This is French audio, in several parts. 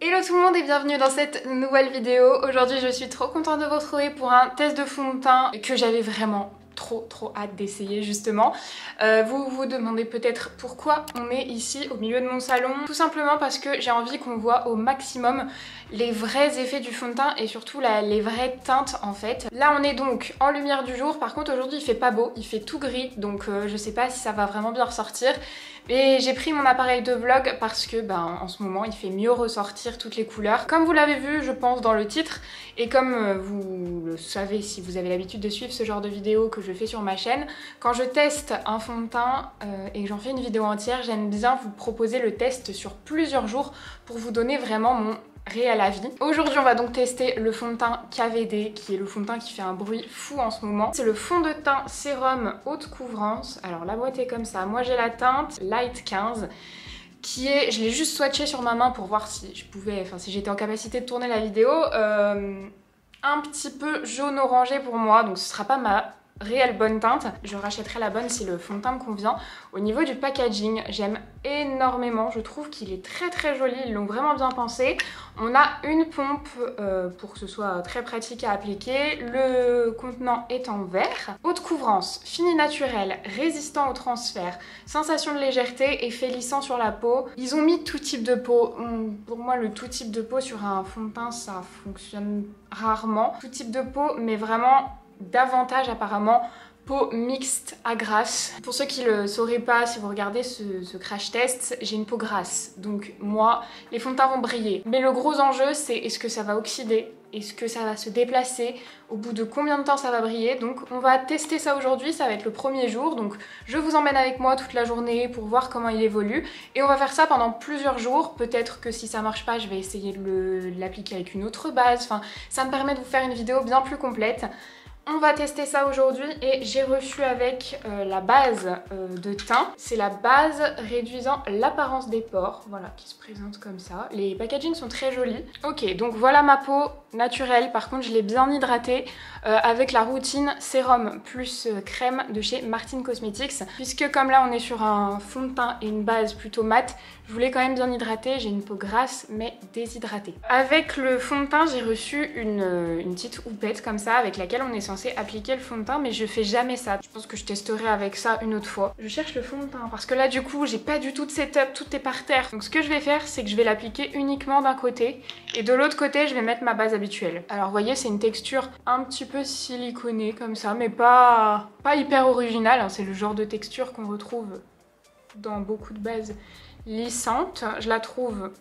Hello tout le monde et bienvenue dans cette nouvelle vidéo. Aujourd'hui je suis trop contente de vous retrouver pour un test de fond de teint que j'avais vraiment trop hâte d'essayer justement. Vous vous demandez peut-être pourquoi on est ici au milieu de mon salon. Tout simplement parce que j'ai envie qu'on voit au maximum les vrais effets du fond de teint et surtout les vraies teintes en fait. Là on est donc en lumière du jour, par contre aujourd'hui il fait pas beau, il fait tout gris donc je sais pas si ça va vraiment bien ressortir. Et j'ai pris mon appareil de vlog parce que en ce moment il fait mieux ressortir toutes les couleurs. Comme vous l'avez vu je pense dans le titre et comme vous le savez si vous avez l'habitude de suivre ce genre de vidéos que je fais sur ma chaîne, quand je teste un fond de teint et que j'en fais une vidéo entière, j'aime bien vous proposer le test sur plusieurs jours pour vous donner vraiment mon réel avis. Aujourd'hui on va donc tester le fond de teint KVD qui est le fond de teint qui fait un bruit fou en ce moment. C'est le fond de teint sérum haute couvrance. Alors la boîte est comme ça, moi j'ai la teinte Light 15 qui est, je l'ai juste swatché sur ma main pour voir si je pouvais, enfin si j'étais en capacité de tourner la vidéo, un petit peu jaune orangé pour moi, donc ce sera pas ma réelle bonne teinte. Je rachèterai la bonne si le fond de teint me convient. Au niveau du packaging, j'aime énormément. Je trouve qu'il est très joli. Ils l'ont vraiment bien pensé. On a une pompe pour que ce soit très pratique à appliquer. Le contenant est en verre. Haute couvrance, fini naturel, résistant au transfert, sensation de légèreté, effet lissant sur la peau. Ils ont mis tout type de peau. Pour moi, le tout type de peau sur un fond de teint, ça fonctionne rarement. Tout type de peau, mais vraiment davantage apparemment peau mixte à grasse. Pour ceux qui le sauraient pas, si vous regardez ce crash test, j'ai une peau grasse. Donc moi, les fonds de teint vont briller. Mais le gros enjeu, c'est est-ce que ça va oxyder? Est-ce que ça va se déplacer? Au bout de combien de temps ça va briller? Donc on va tester ça aujourd'hui, ça va être le premier jour. Donc je vous emmène avec moi toute la journée pour voir comment il évolue. Et on va faire ça pendant plusieurs jours. Peut-être que si ça marche pas, je vais essayer de l'appliquer avec une autre base. Enfin, ça me permet de vous faire une vidéo bien plus complète. On va tester ça aujourd'hui et j'ai reçu avec la base de teint. C'est la base réduisant l'apparence des pores, voilà, qui se présente comme ça. Les packagings sont très jolis. Ok, donc voilà ma peau naturelle. Par contre, je l'ai bien hydratée avec la routine sérum plus crème de chez Martin Cosmetics. Puisque comme là, on est sur un fond de teint et une base plutôt mate, je voulais quand même bien hydrater. J'ai une peau grasse mais déshydratée. Avec le fond de teint, j'ai reçu une petite houppette comme ça avec laquelle on est censé appliquer le fond de teint, mais je fais jamais ça. Je pense que je testerai avec ça une autre fois. Je cherche le fond de teint parce que là du coup j'ai pas du tout de setup, tout est par terre. Donc ce que je vais faire, c'est que je vais l'appliquer uniquement d'un côté et de l'autre côté je vais mettre ma base habituelle. Alors vous voyez, c'est une texture un petit peu siliconée comme ça, mais pas hyper originale, hein. C'est le genre de texture qu'on retrouve dans beaucoup de bases lissantes. Je la trouve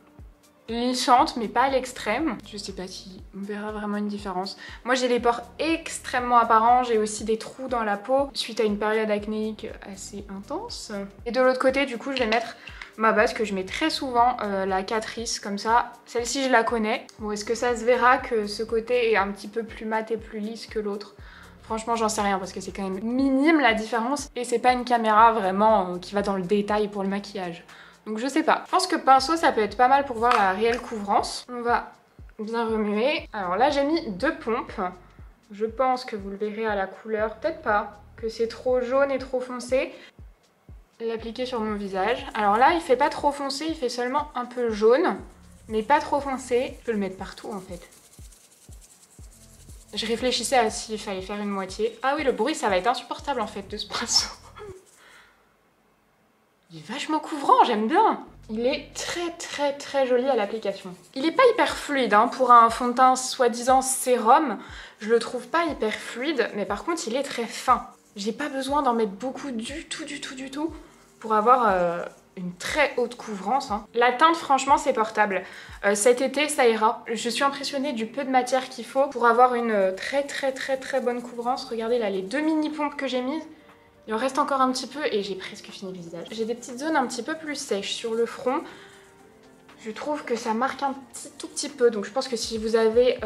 lissante mais pas à l'extrême. Je sais pas si on verra vraiment une différence. Moi j'ai les pores extrêmement apparents, j'ai aussi des trous dans la peau suite à une période acnéique assez intense. Et de l'autre côté du coup je vais mettre ma base que je mets très souvent, la Catrice comme ça. Celle-ci je la connais. Bon, est-ce que ça se verra que ce côté est un petit peu plus mat et plus lisse que l'autre? Franchement j'en sais rien parce que c'est quand même minime la différence et c'est pas une caméra vraiment qui va dans le détail pour le maquillage. Donc je sais pas. Je pense que pinceau ça peut être pas mal pour voir la réelle couvrance. On va bien remuer. Alors là j'ai mis 2 pompes. Je pense que vous le verrez à la couleur, peut-être pas, que c'est trop jaune et trop foncé. L'appliquer sur mon visage. Alors là il fait pas trop foncé, il fait seulement un peu jaune, mais pas trop foncé. Je peux le mettre partout en fait. Je réfléchissais à s'il fallait faire une moitié. Ah oui, le bruit ça va être insupportable en fait de ce pinceau. Il est vachement couvrant, j'aime bien. Il est très joli à l'application. Il est pas hyper fluide hein, pour un fond de teint soi-disant sérum. Je le trouve pas hyper fluide, mais par contre il est très fin. J'ai pas besoin d'en mettre beaucoup du tout pour avoir une très haute couvrance. Hein. La teinte franchement c'est portable. Cet été ça ira. Je suis impressionnée du peu de matière qu'il faut pour avoir une très bonne couvrance. Regardez là les 2 mini pompes que j'ai mises. Il en reste encore un petit peu et j'ai presque fini le visage. J'ai des petites zones un petit peu plus sèches sur le front. Je trouve que ça marque un tout petit peu. Donc je pense que si vous avez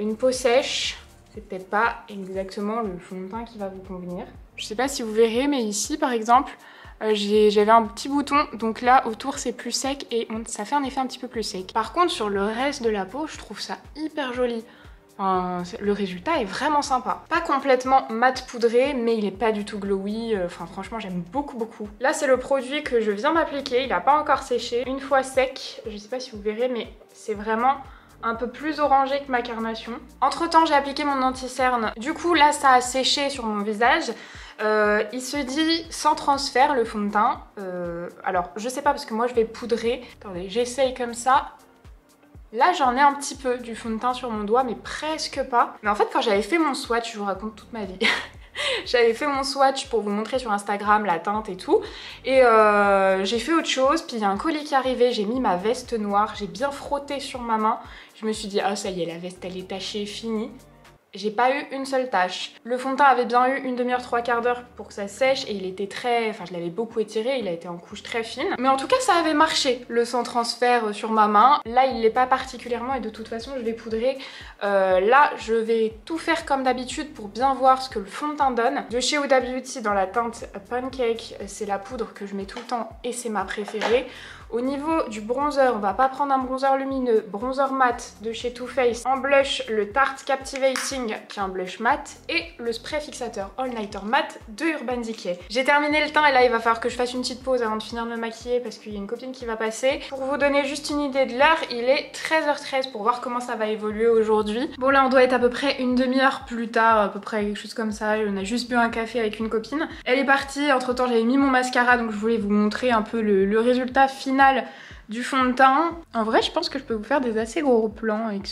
une peau sèche, c'est peut-être pas exactement le fond de teint qui va vous convenir. Je sais pas si vous verrez, mais ici par exemple, j'avais un petit bouton. Donc là autour c'est plus sec et ça fait un effet un petit peu plus sec. Par contre sur le reste de la peau, je trouve ça hyper joli. Enfin, le résultat est vraiment sympa. Pas complètement mat poudré, mais il est pas du tout glowy. Enfin, franchement, j'aime beaucoup, beaucoup. Là, c'est le produit que je viens d'appliquer. Il a pas encore séché. Une fois sec, je sais pas si vous verrez, mais c'est vraiment un peu plus orangé que ma carnation. Entre temps, j'ai appliqué mon anti-cerne. Du coup, là, ça a séché sur mon visage. Il se dit sans transfert le fond de teint. Alors, je sais pas parce que moi, je vais poudrer. Attendez, j'essaye comme ça. Là, j'en ai un petit peu du fond de teint sur mon doigt, mais presque pas. Mais en fait, quand j'avais fait mon swatch, je vous raconte toute ma vie. J'avais fait mon swatch pour vous montrer sur Instagram la teinte et tout. Et j'ai fait autre chose, puis il y a un colis qui est arrivé, j'ai mis ma veste noire, j'ai bien frotté sur ma main. Je me suis dit, ah ça y est, la veste elle est tachée, finie. J'ai pas eu une seule tache. Le fond de teint avait bien eu une demi-heure, 3/4 d'heure pour que ça sèche et il était très... Enfin, je l'avais beaucoup étiré, il a été en couche très fine. Mais en tout cas, ça avait marché, le sans transfert sur ma main. Là, il l'est pas particulièrement et de toute façon, je vais poudrer. Là, je vais tout faire comme d'habitude pour bien voir ce que le fond de teint donne. De chez Huda Beauty, dans la teinte Pancake, c'est la poudre que je mets tout le temps et c'est ma préférée. Au niveau du bronzer, on va pas prendre un bronzer lumineux, bronzer mat de chez Too Faced. En blush, le Tarte Captivating qui est un blush mat et le spray fixateur All Nighter Matte de Urban Decay. J'ai terminé le teint et là il va falloir que je fasse une petite pause avant de finir de me maquiller parce qu'il y a une copine qui va passer. Pour vous donner juste une idée de l'heure, il est 13h13 pour voir comment ça va évoluer aujourd'hui. Bon là on doit être à peu près une demi-heure plus tard, à peu près quelque chose comme ça. On a juste bu un café avec une copine. Elle est partie, entre temps j'avais mis mon mascara donc je voulais vous montrer un peu le résultat final du fond de teint. En vrai, je pense que je peux vous faire des assez gros plans avec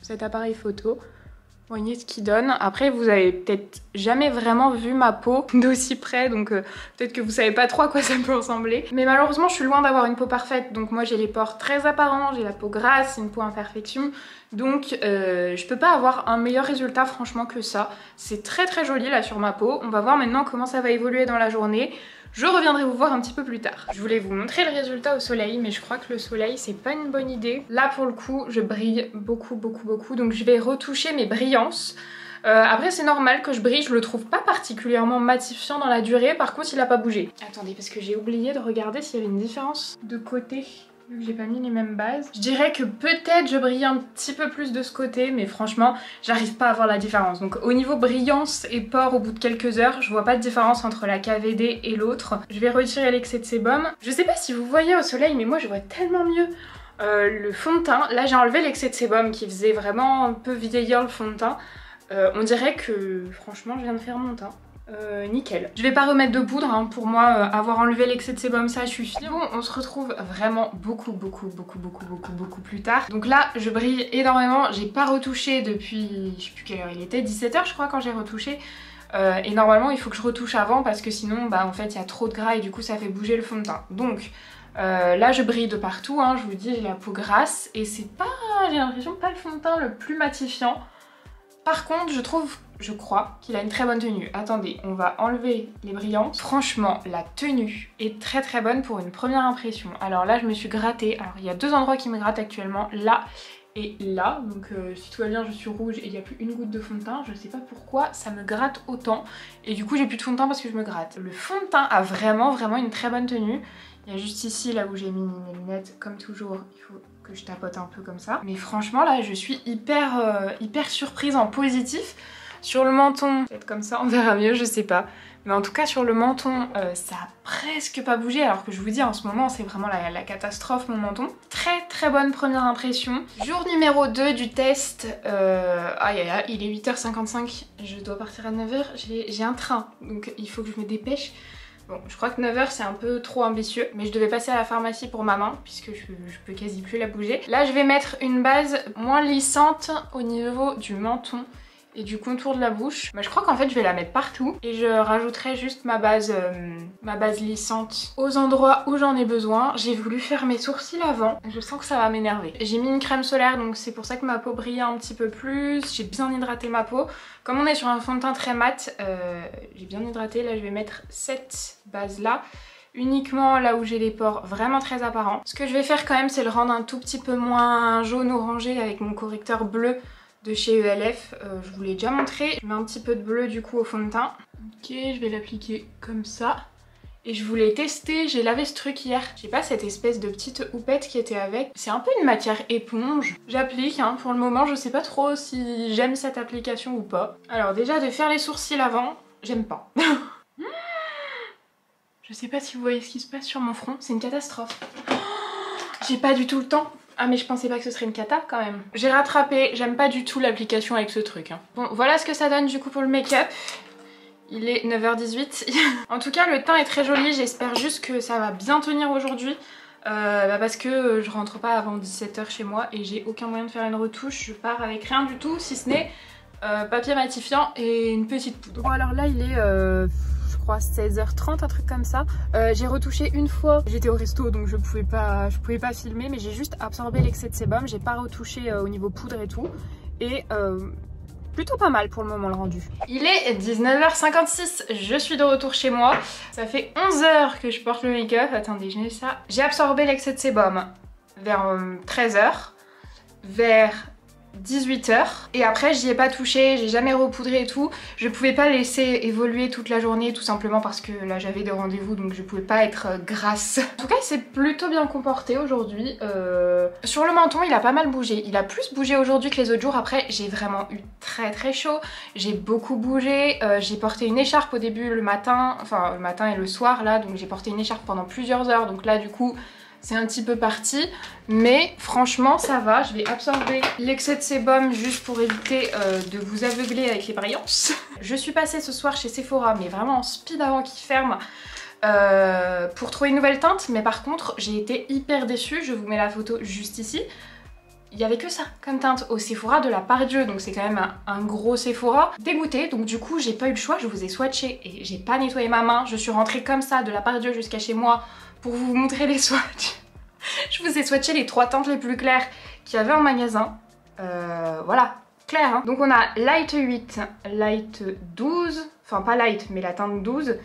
cet appareil photo. Vous voyez ce qu'il donne. Après, vous avez peut-être jamais vraiment vu ma peau d'aussi près, donc peut-être que vous savez pas trop à quoi ça peut ressembler. Mais malheureusement, je suis loin d'avoir une peau parfaite, donc moi j'ai les pores très apparents, j'ai la peau grasse, une peau imperfection, donc je peux pas avoir un meilleur résultat franchement que ça. C'est très très joli là sur ma peau. On va voir maintenant comment ça va évoluer dans la journée. Je reviendrai vous voir un petit peu plus tard. Je voulais vous montrer le résultat au soleil, mais je crois que le soleil, c'est pas une bonne idée. Là, pour le coup, je brille beaucoup, beaucoup, beaucoup. Donc, je vais retoucher mes brillances. Après, c'est normal que je brille. Je le trouve pas particulièrement matifiant dans la durée. Par contre, il a pas bougé. Attendez, parce que j'ai oublié de regarder s'il y avait une différence de côté. Vu que j'ai pas mis les mêmes bases. Je dirais que peut-être je brille un petit peu plus de ce côté, mais franchement, j'arrive pas à voir la différence. Donc au niveau brillance et pores au bout de quelques heures, je vois pas de différence entre la KVD et l'autre. Je vais retirer l'excès de sébum. Je sais pas si vous voyez au soleil, mais moi je vois tellement mieux le fond de teint. Là j'ai enlevé l'excès de sébum qui faisait vraiment un peu vieillir le fond de teint. On dirait que franchement je viens de faire mon teint. Nickel. Je vais pas remettre de poudre, hein. Pour moi avoir enlevé l'excès de sébum ça suffit. Bon, on se retrouve vraiment beaucoup plus tard. Donc là je brille énormément, j'ai pas retouché depuis, je sais plus quelle heure il était, 17h je crois quand j'ai retouché. Et normalement il faut que je retouche avant parce que sinon bah en fait il y a trop de gras et du coup ça fait bouger le fond de teint. Donc là je brille de partout, hein. Je vous dis j'ai la peau grasse et c'est pas, j'ai l'impression pas le fond de teint le plus matifiant. Par contre, je crois qu'il a une très bonne tenue. Attendez, on va enlever les brillantes. Franchement, la tenue est très très bonne pour une première impression. Alors là, je me suis grattée. Alors il y a deux endroits qui me grattent actuellement, là et là. Donc si tout va bien, je suis rouge et il n'y a plus une goutte de fond de teint. Je sais pas pourquoi ça me gratte autant. Et du coup, j'ai plus de fond de teint parce que je me gratte. Le fond de teint a vraiment une très bonne tenue. Il y a juste ici, là où j'ai mis mes lunettes, comme toujours, il faut que je tapote un peu comme ça. Mais franchement, là, je suis hyper surprise en positif. Sur le menton, peut-être comme ça, on verra mieux, je sais pas. Mais en tout cas, sur le menton, ça a presque pas bougé. Alors que je vous dis, en ce moment, c'est vraiment la catastrophe, mon menton. Très bonne première impression. Jour numéro 2 du test. Aïe, il est 8h55. Je dois partir à 9h. J'ai un train, donc il faut que je me dépêche. Bon, je crois que 9h c'est un peu trop ambitieux, mais je devais passer à la pharmacie pour ma main, puisque je peux quasi plus la bouger. Là, je vais mettre une base moins lissante au niveau du menton et du contour de la bouche. Mais je crois qu'en fait, je vais la mettre partout et je rajouterai juste ma base lissante aux endroits où j'en ai besoin. J'ai voulu faire mes sourcils avant, je sens que ça va m'énerver. J'ai mis une crème solaire, donc c'est pour ça que ma peau brille un petit peu plus. J'ai bien hydraté ma peau. Comme on est sur un fond de teint très mat, j'ai bien hydraté. Là, je vais mettre cette base-là, uniquement là où j'ai les pores vraiment très apparents. Ce que je vais faire quand même, c'est le rendre un tout petit peu moins jaune orangé avec mon correcteur bleu de chez ELF. Je vous l'ai déjà montré. Je mets un petit peu de bleu du coup au fond de teint. Ok, je vais l'appliquer comme ça. Et je voulais tester, j'ai lavé ce truc hier. J'ai pas cette espèce de petite houppette qui était avec. C'est un peu une matière éponge. J'applique, hein, pour le moment, je sais pas trop si j'aime cette application ou pas. Alors déjà, de faire les sourcils avant, j'aime pas. Je sais pas si vous voyez ce qui se passe sur mon front, c'est une catastrophe. J'ai pas du tout le temps. Ah mais je pensais pas que ce serait une cata quand même. J'ai rattrapé, j'aime pas du tout l'application avec ce truc. Hein. Bon, voilà ce que ça donne du coup pour le make-up. Il est 9h18. En tout cas, le teint est très joli. J'espère juste que ça va bien tenir aujourd'hui. Parce que je rentre pas avant 17h chez moi et j'ai aucun moyen de faire une retouche. Je pars avec rien du tout, si ce n'est papier matifiant et une petite poudre. Bon, alors là, il est, je crois, 16h30, un truc comme ça. J'ai retouché une fois. J'étais au resto, donc je pouvais pas filmer, mais j'ai juste absorbé l'excès de sébum. J'ai pas retouché au niveau poudre et tout. Et plutôt pas mal pour le moment le rendu. Il est 19h56, je suis de retour chez moi. Ça fait 11 h que je porte le make-up. Attendez, j'ai ça. J'ai absorbé l'excès de sébum vers 13 h, vers 18 h. Et après, j'y ai pas touché, j'ai jamais repoudré et tout. Je pouvais pas laisser évoluer toute la journée tout simplement parce que là j'avais des rendez-vous donc je pouvais pas être grasse. En tout cas, il s'est plutôt bien comporté aujourd'hui. Sur le menton, il a pas mal bougé. Il a plus bougé aujourd'hui que les autres jours. Après, j'ai vraiment eu très chaud. J'ai beaucoup bougé. J'ai porté une écharpe au début le matin, enfin le matin et le soir là. Donc j'ai porté une écharpe pendant plusieurs heures. Donc là du coup, c'est un petit peu parti, mais franchement ça va. Je vais absorber l'excès de sébum juste pour éviter de vous aveugler avec les brillances. Je suis passée ce soir chez Sephora, mais vraiment en speed avant qu'il ferme, pour trouver une nouvelle teinte. Mais par contre, j'ai été hyper déçue. Je vous mets la photo juste ici. Il y avait que ça comme teinte au Sephora de la Part-Dieu, donc c'est quand même un gros Sephora. Dégoûtée, donc du coup j'ai pas eu le choix, je vous ai swatché et j'ai pas nettoyé ma main. Je suis rentrée comme ça de la Part-Dieu jusqu'à chez moi pour vous montrer les swatchs. Je vous ai swatché les 3 teintes les plus claires qu'il y avait en magasin. Voilà, clair hein. Donc on a Light 8, Light 12, enfin pas Light mais la teinte 12.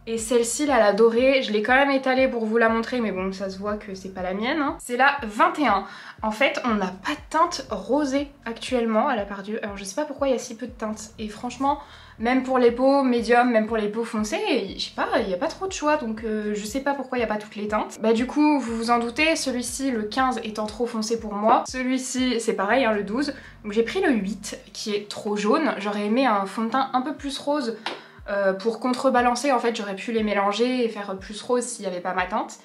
Et celle-ci là, la dorée, je l'ai quand même étalée pour vous la montrer, mais bon ça se voit que c'est pas la mienne. Hein. C'est la 21. En fait on n'a pas de teinte rosée actuellement à la Part-Dieu. Alors je sais pas pourquoi il y a si peu de teintes. Et franchement, même pour les peaux médium, même pour les peaux foncées, je sais pas, il n'y a pas trop de choix. Donc je sais pas pourquoi il n'y a pas toutes les teintes. Bah du coup, vous vous en doutez, celui-ci, le 15 étant trop foncé pour moi. Celui-ci, c'est pareil, hein, le 12. Donc j'ai pris le 8 qui est trop jaune. J'aurais aimé un fond de teint un peu plus rose. Pour contrebalancer, en fait j'aurais pu les mélanger et faire plus rose s'il n'y avait pas ma teinte.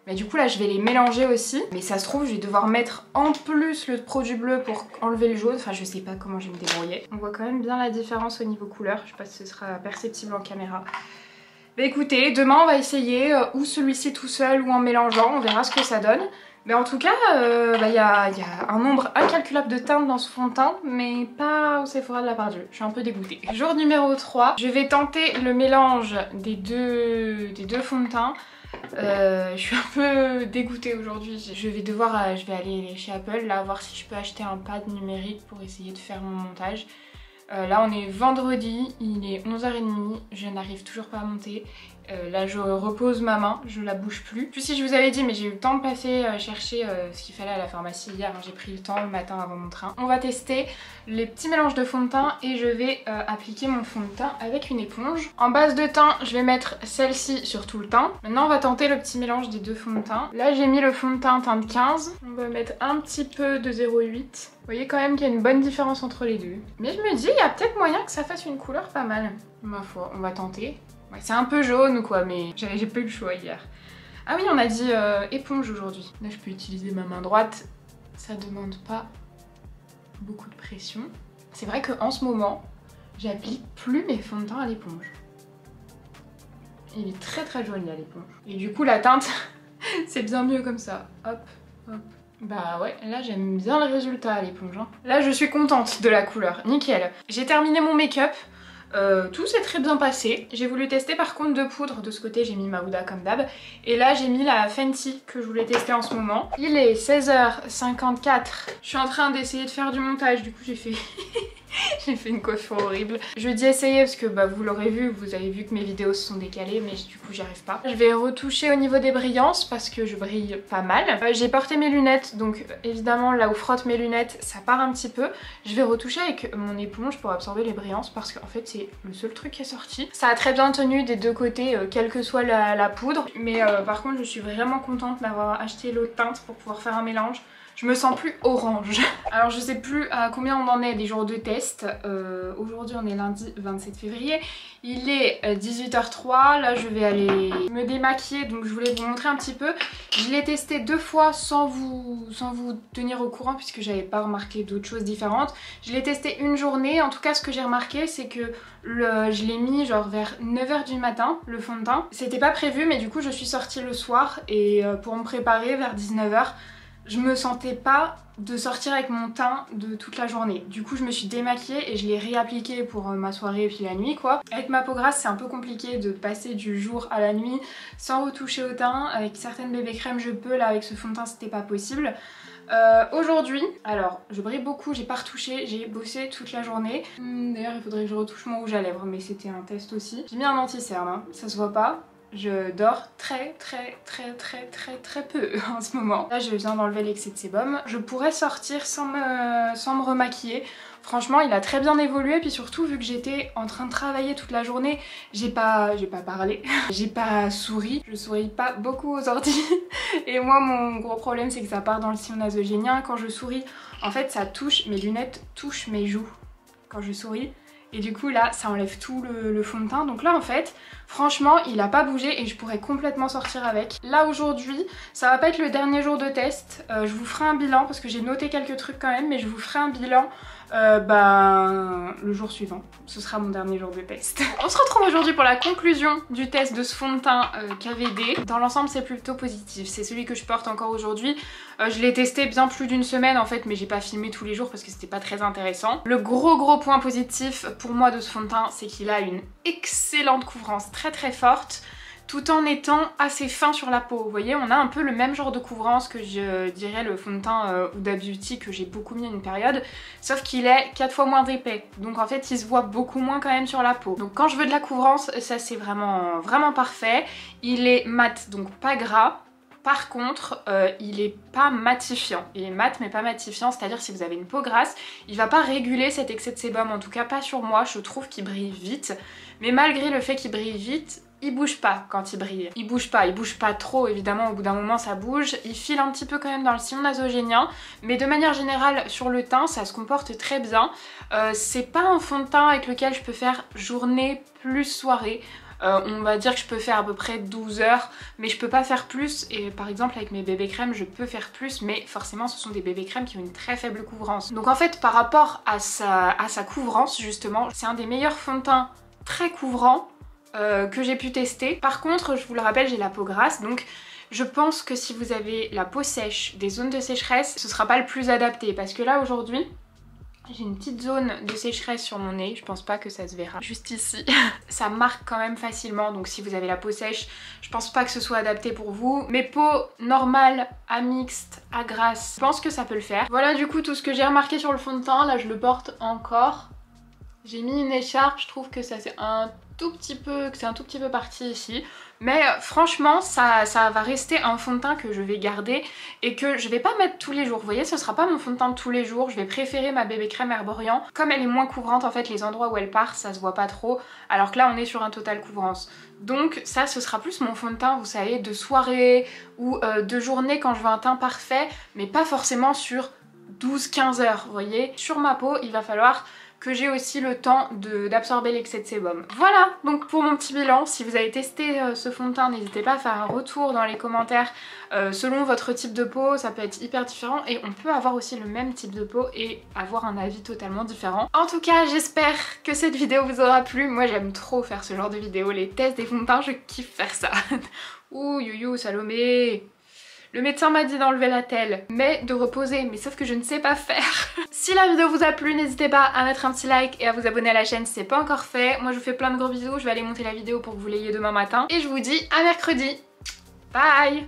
Mais du coup là je vais les mélanger aussi. Mais ça se trouve je vais devoir mettre en plus le produit bleu pour enlever le jaune. Enfin je sais pas comment je vais me débrouiller. On voit quand même bien la différence au niveau couleur. Je sais pas si ce sera perceptible en caméra. Bah écoutez, demain on va essayer ou celui-ci tout seul ou en mélangeant. On verra ce que ça donne. Mais en tout cas, y a un nombre incalculable de teintes dans ce fond de teint, mais pas au Sephora de la Part-Dieu. Je suis un peu dégoûtée. Jour numéro 3, je vais tenter le mélange des deux fonds de teint. Je suis un peu dégoûtée aujourd'hui. Je vais aller chez Apple, là, voir si je peux acheter un pad numérique pour essayer de faire mon montage. Là on est vendredi, il est 11h30, je n'arrive toujours pas à monter. Là je repose ma main, je la bouge plus. Puis si je vous avais dit, mais j'ai eu le temps de passer chercher ce qu'il fallait à la pharmacie hier, hein, j'ai pris le temps le matin avant mon train. On va tester les petits mélanges de fond de teint et je vais appliquer mon fond de teint avec une éponge. En base de teint, je vais mettre celle-ci sur tout le teint. Maintenant on va tenter le petit mélange des deux fonds de teint. Là j'ai mis le fond de teint teinte 15, on va mettre un petit peu de 0,8. Vous voyez quand même qu'il y a une bonne différence entre les deux. Mais je me dis, il y a peut-être moyen que ça fasse une couleur pas mal. Ma foi, on va tenter. Ouais, c'est un peu jaune ou quoi, mais j'ai pas eu le choix hier. Ah oui, on a dit éponge aujourd'hui. Là, je peux utiliser ma main droite. Ça demande pas beaucoup de pression. C'est vrai qu'en ce moment, j'applique plus mes fonds de teint à l'éponge. Il est très joli à l'éponge. Et du coup, la teinte, c'est bien mieux comme ça. Hop, hop. Bah ouais, là j'aime bien le résultat à l'éponge. Hein. Là je suis contente de la couleur, nickel. J'ai terminé mon make-up, tout s'est très bien passé. J'ai voulu tester par contre de poudre, de ce côté j'ai mis ma Huda comme d'hab. Et là j'ai mis la Fenty que je voulais tester en ce moment. Il est 16h54, je suis en train d'essayer de faire du montage, du coup j'ai fait... J'ai fait une coiffure horrible. Je dis essayer parce que bah, vous l'aurez vu, vous avez vu que mes vidéos se sont décalées, mais du coup j'y arrive pas. Je vais retoucher au niveau des brillances parce que je brille pas mal. J'ai porté mes lunettes, donc évidemment là où frotte mes lunettes, ça part un petit peu. Je vais retoucher avec mon éponge pour absorber les brillances parce qu'en fait c'est le seul truc qui est sorti. Ça a très bien tenu des deux côtés, quelle que soit la poudre. Mais par contre je suis vraiment contente d'avoir acheté l'eau de teinte pour pouvoir faire un mélange. Je me sens plus orange. Alors je sais plus à combien on en est des jours de test. Aujourd'hui on est lundi 27 février. Il est 18h03. Là je vais aller me démaquiller. Donc je voulais vous montrer un petit peu. Je l'ai testé 2 fois sans vous tenir au courant puisque j'avais pas remarqué d'autres choses différentes. Je l'ai testé une journée. En tout cas ce que j'ai remarqué c'est que je l'ai mis genre vers 9h du matin le fond de teint. C'était pas prévu mais du coup je suis sortie le soir et pour me préparer vers 19h. Je me sentais pas de sortir avec mon teint de toute la journée. Du coup je me suis démaquillée et je l'ai réappliqué pour ma soirée et puis la nuit quoi. Avec ma peau grasse c'est un peu compliqué de passer du jour à la nuit sans retoucher au teint. Avec certaines bébé crèmes je peux, là avec ce fond de teint c'était pas possible. Aujourd'hui, alors je brille beaucoup, j'ai pas retouché, j'ai bossé toute la journée. D'ailleurs il faudrait que je retouche mon rouge à lèvres mais c'était un test aussi. J'ai mis un anti-cerne, hein. Ça se voit pas. Je dors très peu en ce moment. Là je viens d'enlever l'excès de sébum. Je pourrais sortir sans me remaquiller. Franchement il a très bien évolué puis surtout vu que j'étais en train de travailler toute la journée, j'ai pas parlé, j'ai pas souri. Je souris pas beaucoup aux ordi et moi mon gros problème c'est que ça part dans le sillon nasogénien. Quand je souris en fait ça touche, mes lunettes touchent mes joues quand je souris. Et du coup là ça enlève tout le fond de teint. Donc là en fait franchement il a pas bougé et je pourrais complètement sortir avec. Là aujourd'hui ça va pas être le dernier jour de test. Je vous ferai un bilan parce que j'ai noté quelques trucs quand même. Mais je vous ferai un bilan le jour suivant. Ce sera mon dernier jour de test. On se retrouve aujourd'hui pour la conclusion du test de ce fond de teint KVD. Dans l'ensemble c'est plutôt positif. C'est celui que je porte encore aujourd'hui. Je l'ai testé bien plus d'une semaine en fait mais j'ai pas filmé tous les jours parce que c'était pas très intéressant. Le gros point positif pour moi de ce fond de teint c'est qu'il a une excellente couvrance très forte tout en étant assez fin sur la peau. Vous voyez on a un peu le même genre de couvrance que je dirais le fond de teint Huda Beauty que j'ai beaucoup mis à une période, sauf qu'il est 4 fois moins épais donc en fait il se voit beaucoup moins quand même sur la peau. Donc quand je veux de la couvrance ça c'est vraiment parfait. Il est mat donc pas gras. Par contre, il est pas matifiant. Il est mat mais pas matifiant, c'est-à-dire si vous avez une peau grasse, il va pas réguler cet excès de sébum, en tout cas pas sur moi, je trouve qu'il brille vite. Mais malgré le fait qu'il brille vite, il bouge pas quand il brille. Il bouge pas trop évidemment, au bout d'un moment ça bouge. Il file un petit peu quand même dans le sillon nasogénien, mais de manière générale sur le teint ça se comporte très bien. C'est pas un fond de teint avec lequel je peux faire journée plus soirée. On va dire que je peux faire à peu près 12 heures mais je peux pas faire plus et par exemple avec mes bébés crèmes je peux faire plus mais forcément ce sont des bébés crèmes qui ont une très faible couvrance. Donc en fait par rapport à sa couvrance justement c'est un des meilleurs fonds de teint très couvrants que j'ai pu tester. Par contre je vous le rappelle j'ai la peau grasse donc je pense que si vous avez la peau sèche, des zones de sécheresse, ce sera pas le plus adapté parce que là aujourd'hui j'ai une petite zone de sécheresse sur mon nez, je pense pas que ça se verra, juste ici. Ça marque quand même facilement, donc si vous avez la peau sèche, je pense pas que ce soit adapté pour vous. Mais peau normale, à mixte, à grasse, je pense que ça peut le faire. Voilà du coup tout ce que j'ai remarqué sur le fond de teint, là je le porte encore. J'ai mis une écharpe, je trouve que ça c'est un tout petit peu parti ici. Mais franchement ça va rester un fond de teint que je vais garder et que je vais pas mettre tous les jours. Vous voyez ce sera pas mon fond de teint de tous les jours. Je vais préférer ma bébé crème Herborian. Comme elle est moins couvrante en fait les endroits où elle part ça se voit pas trop. Alors que là on est sur un total couvrance. Donc ça ce sera plus mon fond de teint vous savez de soirée ou de journée quand je veux un teint parfait. Mais pas forcément sur 12-15 heures vous voyez. Sur ma peau il va falloir que j'ai aussi le temps d'absorber l'excès de sébum. Voilà donc pour mon petit bilan, si vous avez testé ce fond de teint, n'hésitez pas à faire un retour dans les commentaires. Selon votre type de peau, ça peut être hyper différent et on peut avoir aussi le même type de peau et avoir un avis totalement différent. En tout cas, j'espère que cette vidéo vous aura plu. Moi j'aime trop faire ce genre de vidéo, les tests des fonds de teint, je kiffe faire ça. Ouh, you, Salomé. Le médecin m'a dit d'enlever la telle, mais de reposer, mais sauf que je ne sais pas faire. Si la vidéo vous a plu, n'hésitez pas à mettre un petit like et à vous abonner à la chaîne si c'est pas encore fait. Moi je vous fais plein de gros bisous, je vais aller monter la vidéo pour que vous l'ayez demain matin. Et je vous dis à mercredi. Bye!